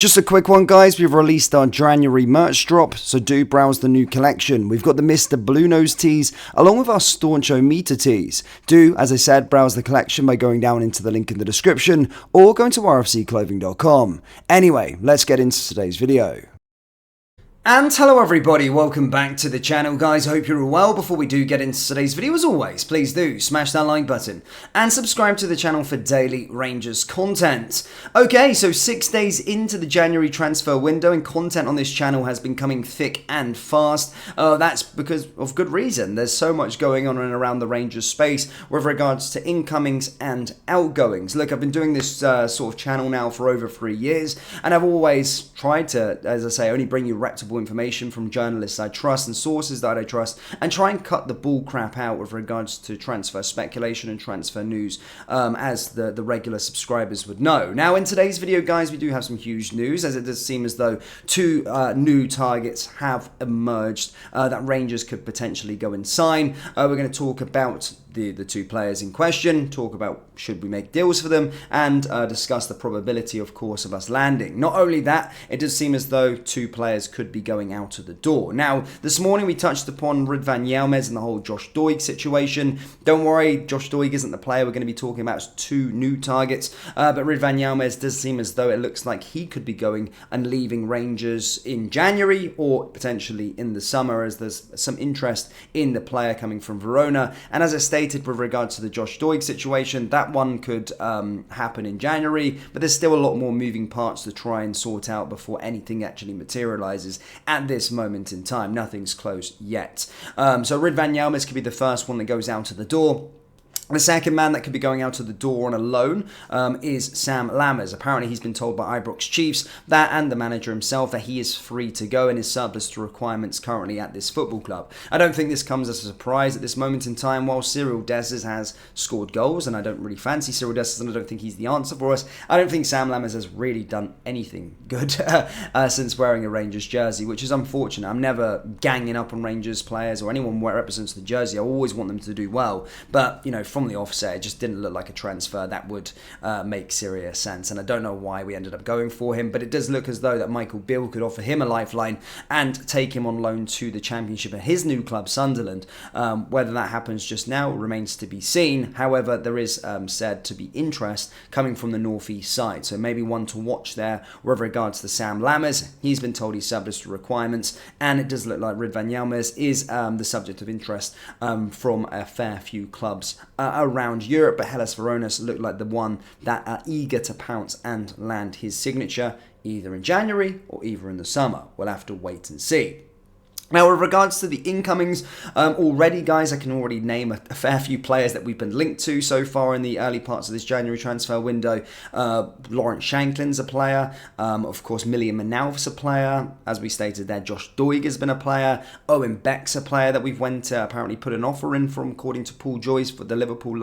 Just a quick one, guys. We've released our January merch drop, so do browse the new collection. We've got the Mr. Blue Nose tees, along with our Stauncho Meter tees. Do, as I said, browse the collection by going down into the link in the description, or going to rfcclothing.com. Anyway, let's get into today's video. And hello everybody, welcome back to the channel, guys. I hope you're all well. Before we do get into today's video, as always, please do smash that like button and subscribe to the channel for daily Rangers content. Okay, so 6 days into the January transfer window, and content on this channel has been coming thick and fast. That's because of good reason. There's so much going on and around the Rangers space with regards to incomings and outgoings. Look, I've been doing this sort of channel now for over 3 years, and I've always tried to, as I say, only bring you reputable information from journalists I trust and sources that I trust, and try and cut the bull crap out with regards to transfer speculation and transfer news, as the regular subscribers would know. Now, in today's video, guys, we do have some huge news, as it does seem as though two new targets have emerged that Rangers could potentially go and sign. We're going to talk about the two players in question, talk about should we make deals for them, and discuss the probability, of course, of us landing. Not only that, it does seem as though two players could be going out of the door. Now, this morning we touched upon Ridvan Yilmaz and the whole Josh Doig situation. Don't worry, Josh Doig isn't the player we're going to be talking about. It's two new targets, but Ridvan Yilmaz does seem as though it looks like he could be going and leaving Rangers in January or potentially in the summer, as there's some interest in the player coming from Verona. And as I stated, with regards to the Josh Doig situation, that one could happen in January, but there's still a lot more moving parts to try and sort out before anything actually materializes at this moment in time. Nothing's closed yet. So Ridvan Yilmaz could be the first one that goes out of the door. The second man that could be going out of the door on a loan is Sam Lammers. Apparently, he's been told by Ibrox Chiefs that, and the manager himself, that he is free to go and is surplus to requirements currently at this football club. I don't think this comes as a surprise at this moment in time. While Cyril Dessers has scored goals, and I don't really fancy Cyril Dessers, and I don't think he's the answer for us, I don't think Sam Lammers has really done anything good since wearing a Rangers jersey, which is unfortunate. I'm never ganging up on Rangers players or anyone who represents the jersey. I always want them to do well, but, you know, from the offset, it just didn't look like a transfer that would make serious sense, and I don't know why we ended up going for him, but it does look as though that Michael Beale could offer him a lifeline and take him on loan to the Championship at his new club, Sunderland. Whether that happens just now remains to be seen. However, there is said to be interest coming from the northeast side, so maybe one to watch there with regards to Sam Lammers. He's been told he's subject to requirements, and it does look like Ridvan Yilmaz is the subject of interest from a fair few clubs around Europe, but Hellas Verona look like the one that are eager to pounce and land his signature either in January or either in the summer. We'll have to wait and see. Now, with regards to the incomings, already, guys, I can already name a fair few players that we've been linked to so far in the early parts of this January transfer window. Lawrence Shanklin's a player. Of course, Milian Manauf's a player. As we stated there, Josh Doig has been a player. Owen Beck's a player that we've went to apparently put an offer in from, according to Paul Joyce, for the Liverpool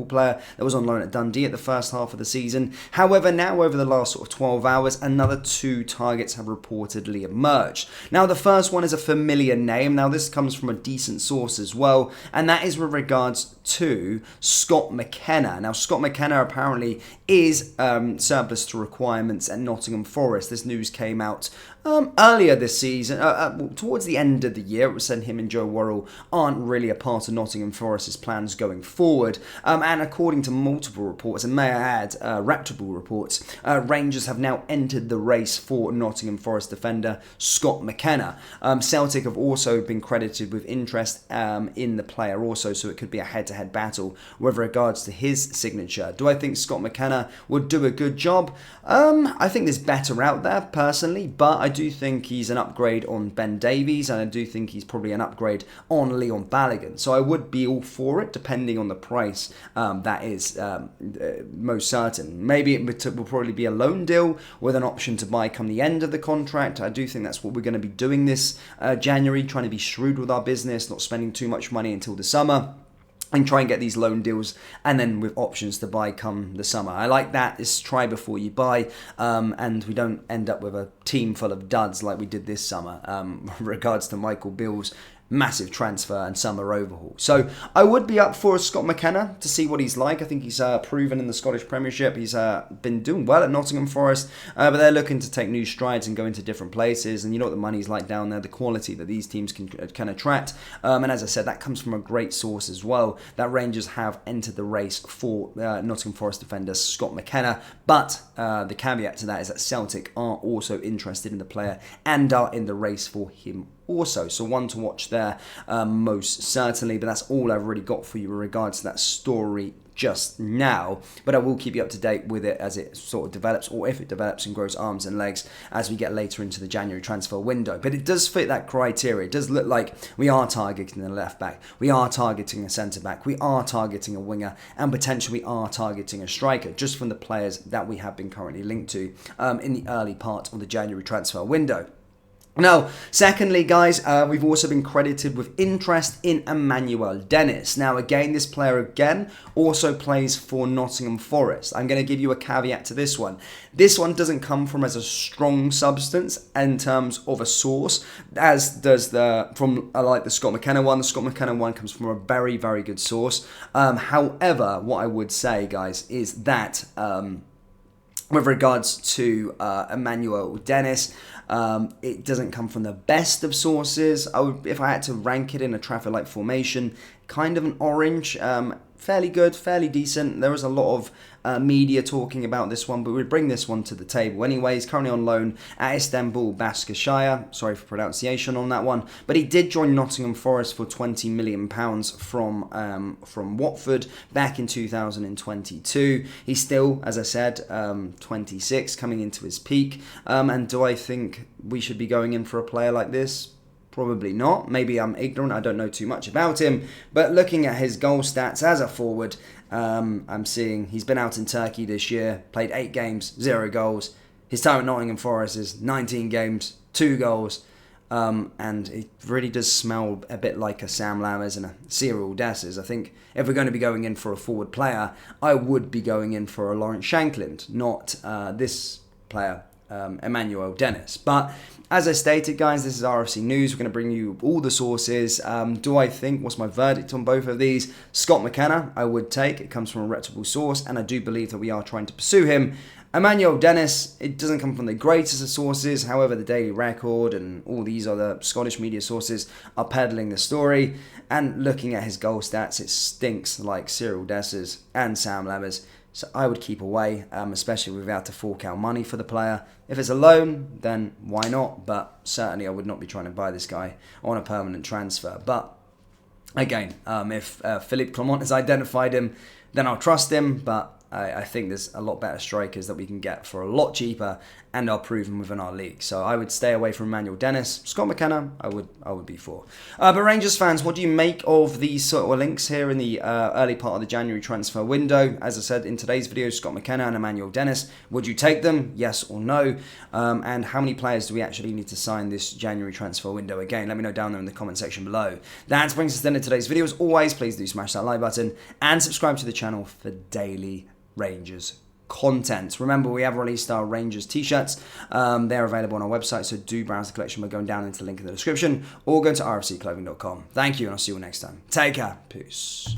player that was on loan at Dundee at the first half of the season. However, now over the last sort of 12 hours, another two targets have reportedly emerged. Now, the first one is a familiar name. Now, this comes from a decent source as well, and that is with regards to Scott McKenna. Now, Scott McKenna apparently is surplus to requirements at Nottingham Forest. This news came out earlier this season, towards the end of the year. It was said him and Joe Worrell aren't really a part of Nottingham Forest's plans going forward. And according to multiple reports, and may I add, reputable reports, Rangers have now entered the race for Nottingham Forest defender Scott McKenna. Celtic have also been credited with interest in the player also, so it could be a head-to-head battle with regards to his signature. Do I think Scott McKenna would do a good job? I think there's better out there, personally, but I do think he's an upgrade on Ben Davies, and I do think he's probably an upgrade on Leon Balogun. So I would be all for it, depending on the price. That is most certain. Maybe it will probably be a loan deal with an option to buy come the end of the contract. I do think that's what we're going to be doing this January, trying to be shrewd with our business, not spending too much money until the summer, and try and get these loan deals, and then with options to buy come the summer. I like that. It's try before you buy, and we don't end up with a team full of duds like we did this summer. With regards to Michael Beale's massive transfer and summer overhaul. So I would be up for Scott McKenna to see what he's like. I think he's proven in the Scottish Premiership. He's been doing well at Nottingham Forest, but they're looking to take new strides and go into different places. And you know what the money's like down there, the quality that these teams can attract. And as I said, that comes from a great source as well, that Rangers have entered the race for Nottingham Forest defender Scott McKenna. But the caveat to that is that Celtic are also interested in the player and are in the race for him also. So one to watch there, most certainly. But that's all I've really got for you in regards to that story just now, but I will keep you up to date with it as it sort of develops, or if it develops and grows arms and legs as we get later into the January transfer window. But it does fit that criteria. It does look like we are targeting a left back, we are targeting a centre back, we are targeting a winger, and potentially we are targeting a striker, just from the players that we have been currently linked to in the early part of the January transfer window. Now, secondly, guys, we've also been credited with interest in Emanuel Dennis. Now, again, this player, also plays for Nottingham Forest. I'm going to give you a caveat to this one. This one doesn't come from as a strong substance in terms of a source, as does like the Scott McKenna one. The Scott McKenna one comes from a very, very good source. However, what I would say, guys, is that with regards to Emanuel Dennis, it doesn't come from the best of sources. If I had to rank it in a Trafford like formation, kind of an orange. Fairly good, fairly decent. There was a lot of media talking about this one, but we'd bring this one to the table anyway. He's currently on loan at Istanbul Basaksehir. Sorry for pronunciation on that one. But he did join Nottingham Forest for £20 million from Watford back in 2022. He's still, as I said, 26, coming into his peak. And do I think we should be going in for a player like this? Probably not. Maybe I'm ignorant. I don't know too much about him. But looking at his goal stats as a forward, I'm seeing he's been out in Turkey this year, played 8 games, 0 goals. His time at Nottingham Forest is 19 games, 2 goals. And it really does smell a bit like a Sam Lammers and a Cyril Dessers. I think if we're going to be going in for a forward player, I would be going in for a Lawrence Shankland, not this player, Emanuel Dennis. But as I stated, guys, this is RFC News. We're going to bring you all the sources. Do I think, what's my verdict on both of these? Scott McKenna, I would take. It comes from a reputable source, and I do believe that we are trying to pursue him. Emanuel Dennis, it doesn't come from the greatest of sources. However, the Daily Record and all these other Scottish media sources are peddling the story. And looking at his goal stats, it stinks like Cyril Dessers and Sam Lammers. So I would keep away, especially without to fork out money for the player. If it's a loan, then why not? But certainly I would not be trying to buy this guy on a permanent transfer. But again, if Philippe Clement has identified him, then I'll trust him. But I think there's a lot better strikers that we can get for a lot cheaper and are proven within our league. So I would stay away from Emanuel Dennis. Scott McKenna, I would be for. But Rangers fans, what do you make of these sort of links here in the early part of the January transfer window? As I said in today's video, Scott McKenna and Emanuel Dennis. Would you take them? Yes or no? And how many players do we actually need to sign this January transfer window? Again, let me know down there in the comment section below. That brings us to the end of today's video. As always, please do smash that like button and subscribe to the channel for daily Rangers content. Remember, we have released our Rangers t-shirts. They're available on our website, so do browse the collection by going down into the link in the description or go to rfcclothing.com. Thank you, and I'll see you all next time. Take care. Peace.